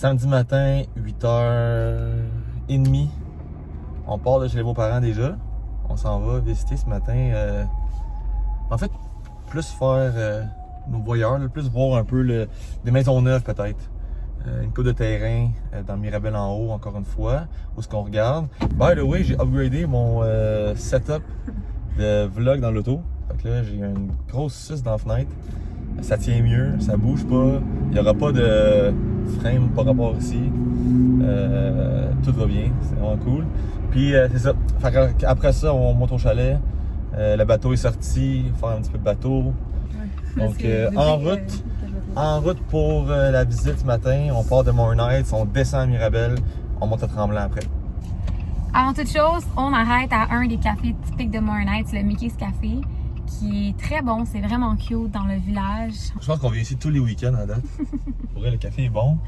Samedi matin, 8h30. On part de chez les beaux-parents déjà. On s'en va visiter ce matin. En fait, plus faire nos voyeurs, plus voir un peu des maisons neuves peut-être. Une coupe de terrain dans le Mirabel en haut, encore une fois, où est-ce qu'on regarde. By the way, j'ai upgradé mon setup de vlog dans l'auto. Fait que là, j'ai une grosse suce dans la fenêtre. Ça tient mieux, ça bouge pas. Il n'y aura pas de frame par rapport ici. Tout va bien, c'est vraiment cool. Puis c'est ça. Fait après ça, on monte au chalet. Le bateau est sorti, faire un petit peu de bateau. Ouais. Donc en route pour la visite ce matin, on part de Moornights, on descend à Mirabel, on monte à Tremblant après. Avant toute chose, on arrête à un des cafés typiques de Moornights, le Mickey's Café, qui est très bon, c'est vraiment cute dans le village. Je pense qu'on vient ici tous les week-ends à date. Pour vrai, le café est bon.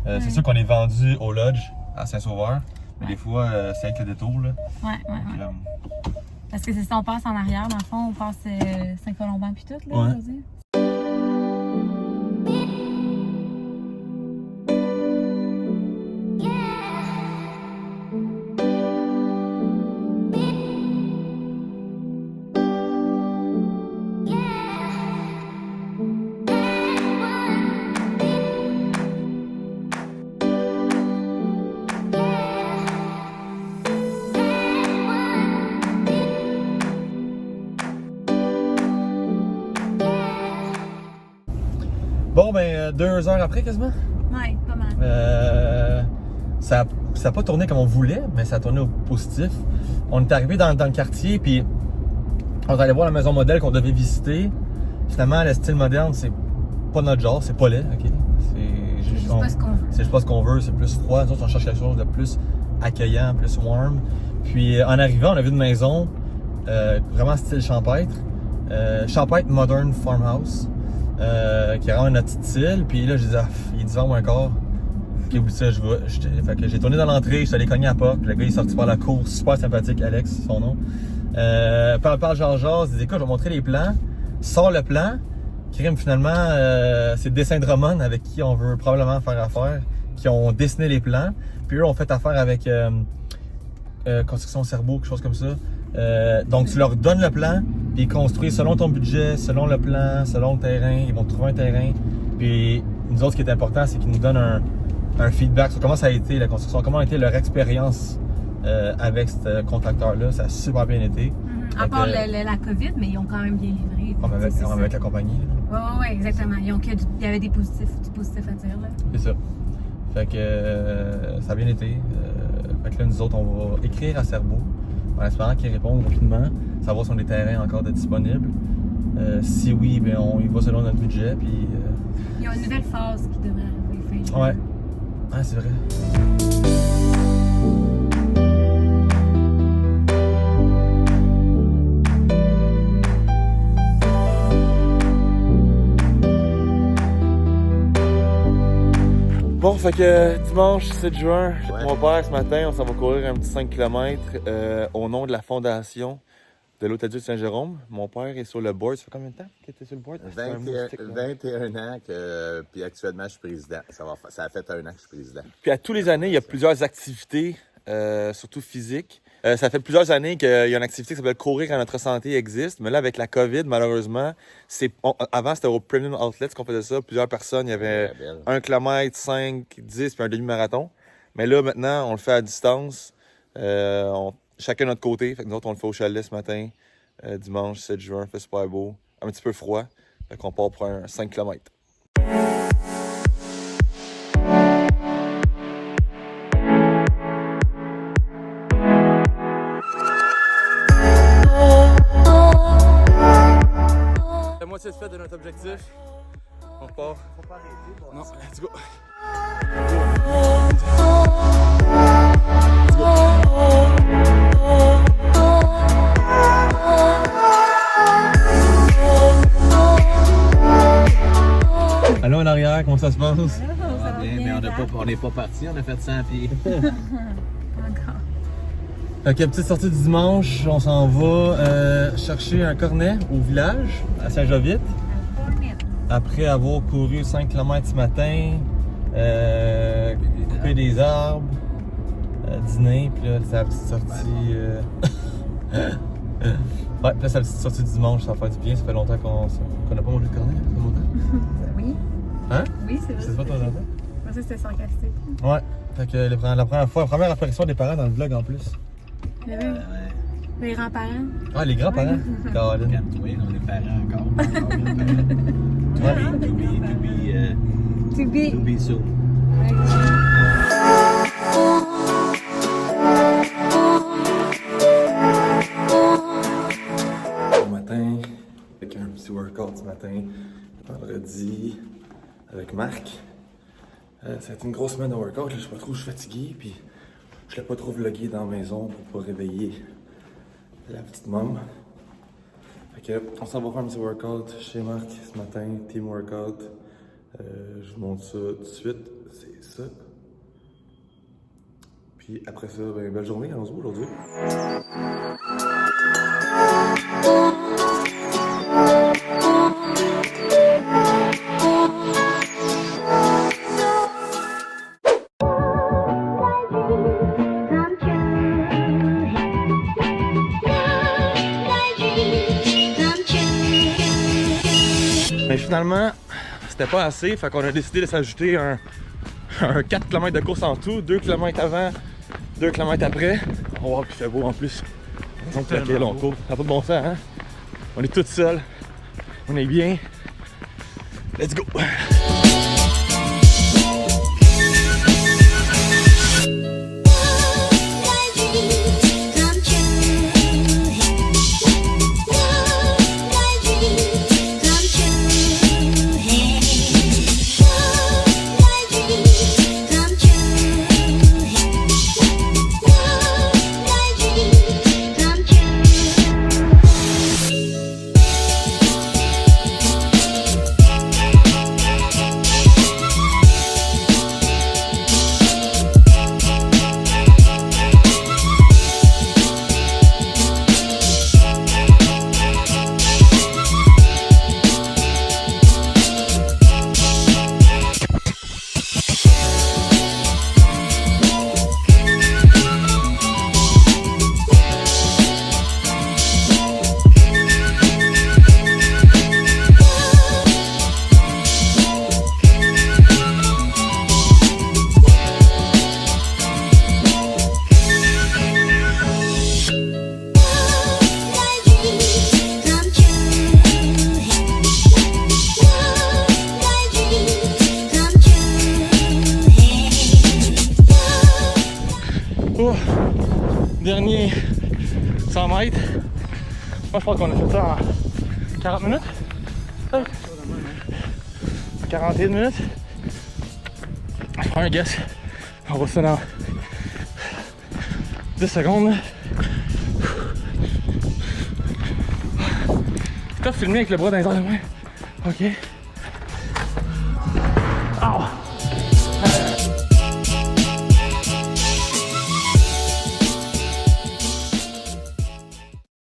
Ouais. C'est sûr qu'on est vendu au Lodge à Saint-Sauveur, mais des fois c'est avec le détour. Là. Ouais. Parce que c'est ça, on passe en arrière, dans le fond, on passe Saint-Colomban puis tout, là, ouais. José. Bon, ben, 2 heures après quasiment. Ouais, pas mal. Ça n'a pas tourné comme on voulait, mais ça a tourné au positif. On est arrivé dans le quartier, puis on est allé voir la maison modèle qu'on devait visiter. Finalement, le style moderne, c'est pas notre genre, c'est pas laid, ok? C'est juste pas ce qu'on veut. C'est juste pas ce qu'on veut, c'est plus froid. Nous autres, on cherche quelque chose de plus accueillant, plus warm. Puis en arrivant, on a vu une maison vraiment style champêtre. Champêtre Modern Farmhouse. Qui rend notre petite île, puis là j'ai dit il est 10h moins quart. Ok, oublie ça, je vais. Fait que j'ai tourné dans l'entrée, je suis allé cogner à la porte, le gars il est sorti par la cour, super sympathique, Alex, son nom. Parle Georges, il dit écoute, je vais montrer les plans, sort le plan, crime finalement, c'est Dessin Drummond avec qui on veut probablement faire affaire, qui ont dessiné les plans, puis eux ont fait affaire avec Construction Cerveau, quelque chose comme ça. Donc tu leur donnes le plan, puis ils construisent selon ton budget, selon le plan, selon le terrain, ils vont trouver un terrain. Puis nous autres, ce qui est important, c'est qu'ils nous donnent un feedback sur comment ça a été la construction, comment a été leur expérience avec ce contracteur-là. Ça a super bien été. À part la COVID, mais ils ont quand même bien livré. Avec la compagnie. Oui, exactement. Il y avait des positifs à dire. C'est ça. Fait que ça a bien été. Fait que là, nous autres, on va écrire à Cerveau en espérant qu'ils répondent rapidement, savoir si on a des terrains encore disponibles. Si oui, bien, on y va selon notre budget. Puis, il y a une nouvelle phase qui devrait arriver fin juin. Ouais. Ah, c'est vrai. Bon, fait que dimanche 7 juin, mon père ce matin, on s'en va courir un petit 5 km au nom de la fondation de l'Hôtel-Dieu de Saint-Jérôme. Mon père est sur le board. Ça fait combien de temps qu'il était sur le board? 21 ans, puis actuellement je suis président. Ça a fait 1 an que je suis président. Puis à tous les années, il y a plusieurs activités, surtout physiques. Ça fait plusieurs années qu'il y a une activité qui s'appelle Courir à notre santé existe, mais là, avec la COVID, malheureusement, avant, c'était au Premium Outlets qu'on faisait ça. Plusieurs personnes, il y avait 1 km, 5, 10, puis un demi-marathon. Mais là, maintenant, on le fait à distance, chacun de notre côté. Fait que nous autres, on le fait au chalet ce matin, dimanche 7 juin, il fait super beau, un petit peu froid. Fait qu'on part pour un 5 km. La moitié de fait de notre objectif. On repart. Faut pas arrêter. Non, let's go. Allô en arrière, comment ça se passe? Ça va bien, mais on n'est pas parti, on a fait 100 pieds. Encore. Ok, petite sortie du dimanche, on s'en va chercher un cornet au village, à Saint-Jovite. Après avoir couru 5 km ce matin, des arbres, dîner, puis là, c'est la petite sortie. Ouais, puis là, c'est la petite sortie du dimanche, ça va faire du bien. Ça fait longtemps qu'on n'a pas mangé de cornet, ça fait longtemps. Oui. Hein? Oui, c'est vrai. C'est pas ton enfant? Moi, ça, c'était sarcastique. Ouais. Fait que la première apparition des parents dans le vlog en plus. Les grands-parents. Ah, les grands-parents? Caroline. Calme-toi, on est parents encore grands-parents. To be soon. Bon matin, avec un petit workout ce matin, vendredi, avec Marc. Ça a été une grosse semaine de workout, là, je sais pas trop, je suis fatigué, puis je l'ai pas trop vlogué dans la maison pour pas réveiller la petite môme. Fait que, on s'en va faire un petit workout chez Marc ce matin, team workout. Je vous montre ça tout de suite, c'est ça. Puis après ça, ben, belle journée, on se voit aujourd'hui. Mais finalement, c'était pas assez, fait qu'on a décidé de s'ajouter un 4 km de course en tout, 2 km avant, 2 km après. On va voir, puis il fait beau en plus. Donc laquelle on court, ça n'a pas de bon sens, hein? On est tous seuls, on est bien. Let's go! Oh, dernier 100 mètres. Moi je pense qu'on a fait ça en 40 minutes. 41 minutes. Je prends un guess. On va ça dans 10 secondes. T'as filmé avec le bras dans les airs de main. Ok.